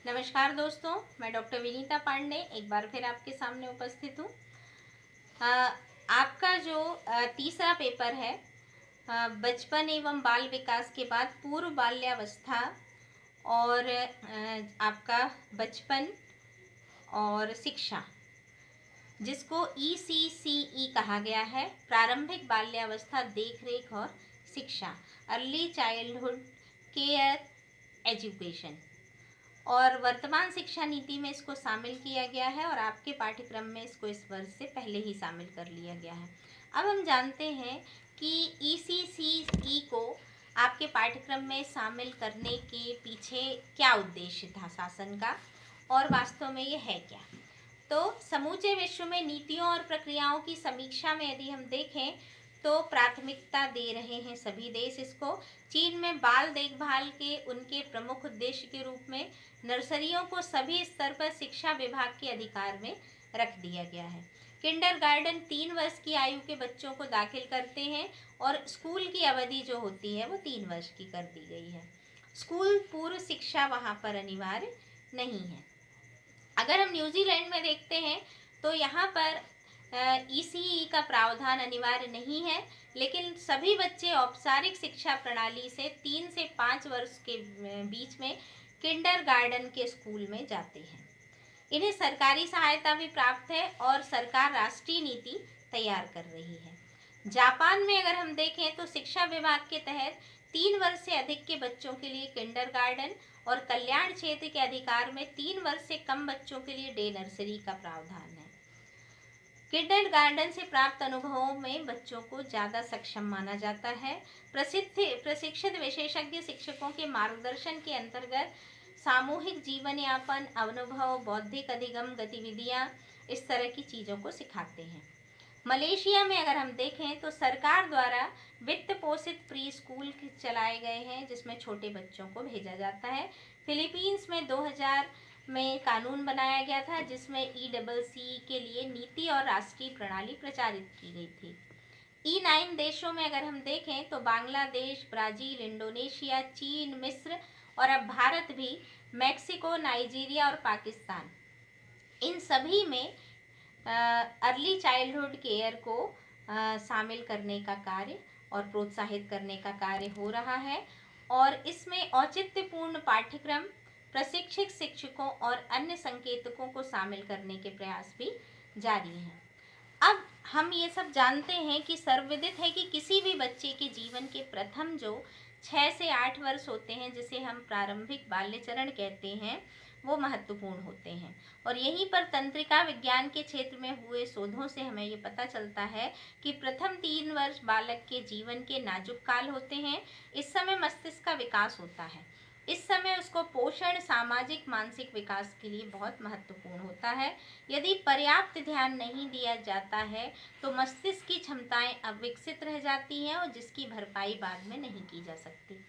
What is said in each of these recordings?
नमस्कार दोस्तों, मैं डॉक्टर विनीता पांडे एक बार फिर आपके सामने उपस्थित हूँ। आपका जो तीसरा पेपर है, बचपन एवं बाल विकास के बाद पूर्व बाल्यावस्था और आपका बचपन और शिक्षा, जिसको ECCE कहा गया है, प्रारंभिक बाल्यावस्था देखरेख और शिक्षा, अर्ली चाइल्डहुड केयर एजुकेशन, और वर्तमान शिक्षा नीति में इसको शामिल किया गया है और आपके पाठ्यक्रम में इसको इस वर्ष से पहले ही शामिल कर लिया गया है। अब हम जानते हैं कि ECCE को आपके पाठ्यक्रम में शामिल करने के पीछे क्या उद्देश्य था शासन का, और वास्तव में ये है क्या। तो समूचे विश्व में नीतियों और प्रक्रियाओं की समीक्षा में यदि हम देखें तो प्राथमिकता दे रहे हैं सभी देश इसको। चीन में बाल देखभाल के उनके प्रमुख उद्देश्य के रूप में नर्सरियों को सभी स्तर पर शिक्षा विभाग के अधिकार में रख दिया गया है। किंडरगार्टन 3 वर्ष की आयु के बच्चों को दाखिल करते हैं और स्कूल की अवधि जो होती है वो 3 वर्ष की कर दी गई है। स्कूल पूर्व शिक्षा वहाँ पर अनिवार्य नहीं है। अगर हम न्यूजीलैंड में देखते हैं तो यहाँ पर ECE का प्रावधान अनिवार्य नहीं है, लेकिन सभी बच्चे औपचारिक शिक्षा प्रणाली से 3 से 5 वर्ष के बीच में किंडरगार्टन के स्कूल में जाते हैं। इन्हें सरकारी सहायता भी प्राप्त है और सरकार राष्ट्रीय नीति तैयार कर रही है। जापान में अगर हम देखें तो शिक्षा विभाग के तहत 3 वर्ष से अधिक के बच्चों के लिए किंडरगार्टन और कल्याण क्षेत्र के अधिकार में 3 वर्ष से कम बच्चों के लिए डे नर्सरी का प्रावधान है। किंडरगार्टन से प्राप्त अनुभवों में बच्चों को ज़्यादा सक्षम माना जाता है। प्रशिक्षित विशेषज्ञ शिक्षकों के मार्गदर्शन के अंतर्गत सामूहिक जीवन यापन, अनुभव, बौद्धिक अधिगम गतिविधियाँ, इस तरह की चीज़ों को सिखाते हैं। मलेशिया में अगर हम देखें तो सरकार द्वारा वित्त पोषित प्री स्कूल चलाए गए हैं जिसमें छोटे बच्चों को भेजा जाता है। फिलीपींस में 2000 में कानून बनाया गया था जिसमें ECC के लिए नीति और राष्ट्रीय प्रणाली प्रचारित की गई थी। E9 देशों में अगर हम देखें तो बांग्लादेश, ब्राज़ील, इंडोनेशिया, चीन, मिस्र और अब भारत भी, मैक्सिको, नाइजीरिया और पाकिस्तान, इन सभी में अर्ली चाइल्डहुड केयर को शामिल करने का कार्य और प्रोत्साहित करने का कार्य हो रहा है और इसमें औचित्यपूर्ण पाठ्यक्रम, प्रशिक्षित शिक्षकों और अन्य संकेतकों को शामिल करने के प्रयास भी जारी हैं। अब हम ये सब जानते हैं कि सर्वविदित है कि किसी भी बच्चे के जीवन के प्रथम जो 6 से 8 वर्ष होते हैं, जिसे हम प्रारंभिक बाल्य चरण कहते हैं, वो महत्वपूर्ण होते हैं। और यहीं पर तंत्रिका विज्ञान के क्षेत्र में हुए शोधों से हमें ये पता चलता है कि प्रथम 3 वर्ष बालक के जीवन के नाजुक काल होते हैं। इस समय मस्तिष्क का विकास होता है। इस समय उसको पोषण, सामाजिक, मानसिक विकास के लिए बहुत महत्वपूर्ण होता है। यदि पर्याप्त ध्यान नहीं दिया जाता है तो मस्तिष्क की क्षमताएं अविकसित रह जाती हैं और जिसकी भरपाई बाद में नहीं की जा सकती।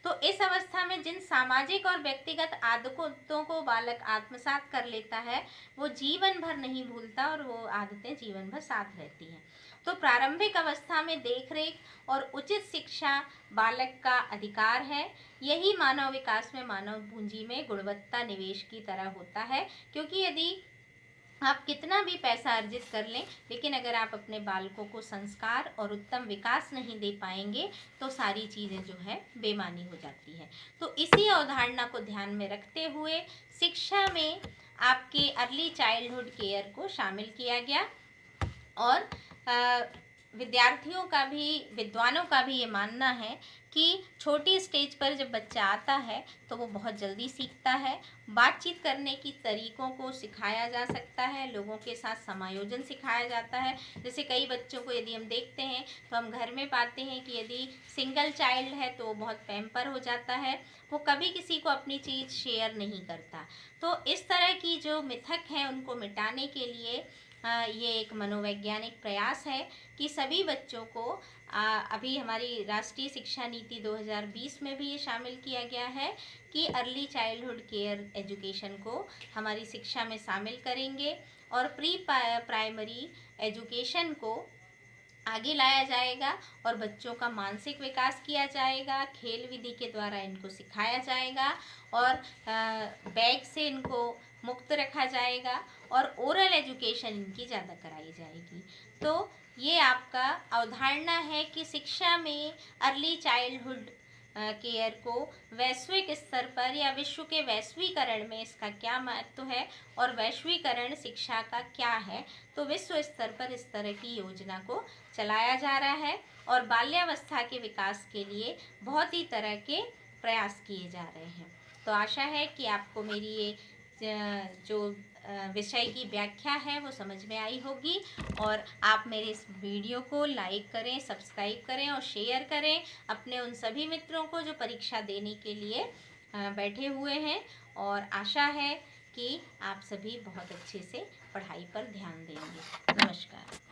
तो इस अवस्था में जिन सामाजिक और व्यक्तिगत आदतों को बालक आत्मसात कर लेता है वो जीवन भर नहीं भूलता और वो आदतें जीवन भर साथ रहती हैं। तो प्रारंभिक अवस्था में देखरेख और उचित शिक्षा बालक का अधिकार है। यही मानव विकास में, मानव पूंजी में गुणवत्ता निवेश की तरह होता है, क्योंकि यदि आप कितना भी पैसा अर्जित कर लें लेकिन अगर आप अपने बालकों को संस्कार और उत्तम विकास नहीं दे पाएंगे तो सारी चीज़ें जो है बेमानी हो जाती है। तो इसी अवधारणा को ध्यान में रखते हुए शिक्षा में आपके अर्ली चाइल्डहुड केयर को शामिल किया गया और विद्यार्थियों का भी, विद्वानों का भी ये मानना है कि छोटी स्टेज पर जब बच्चा आता है तो वो बहुत जल्दी सीखता है। बातचीत करने की तरीकों को सिखाया जा सकता है, लोगों के साथ समायोजन सिखाया जाता है। जैसे कई बच्चों को यदि हम देखते हैं तो हम घर में पाते हैं कि यदि सिंगल चाइल्ड है तो वो बहुत पैम्पर हो जाता है, वो कभी किसी को अपनी चीज़ शेयर नहीं करता। तो इस तरह की जो मिथक हैं उनको मिटाने के लिए ये एक मनोवैज्ञानिक प्रयास है कि सभी बच्चों को अभी हमारी राष्ट्रीय शिक्षा नीति 2020 में भी ये शामिल किया गया है कि अर्ली चाइल्डहुड केयर एजुकेशन को हमारी शिक्षा में शामिल करेंगे और प्री प्राइमरी एजुकेशन को आगे लाया जाएगा और बच्चों का मानसिक विकास किया जाएगा। खेल विधि के द्वारा इनको सिखाया जाएगा और बैग से इनको मुक्त रखा जाएगा और ओरल एजुकेशन इनकी ज़्यादा कराई जाएगी। तो ये आपका अवधारणा है कि शिक्षा में अर्ली चाइल्डहुड केयर को वैश्विक स्तर पर या विश्व के वैश्वीकरण में इसका क्या महत्व है और वैश्वीकरण शिक्षा का क्या है। तो विश्व स्तर पर इस तरह की योजना को चलाया जा रहा है और बाल्यावस्था के विकास के लिए बहुत ही तरह के प्रयास किए जा रहे हैं। तो आशा है कि आपको मेरी ये जो विषय की व्याख्या है वो समझ में आई होगी और आप मेरे इस वीडियो को लाइक करें, सब्सक्राइब करें और शेयर करें अपने उन सभी मित्रों को जो परीक्षा देने के लिए बैठे हुए हैं। और आशा है कि आप सभी बहुत अच्छे से पढ़ाई पर ध्यान देंगे। नमस्कार।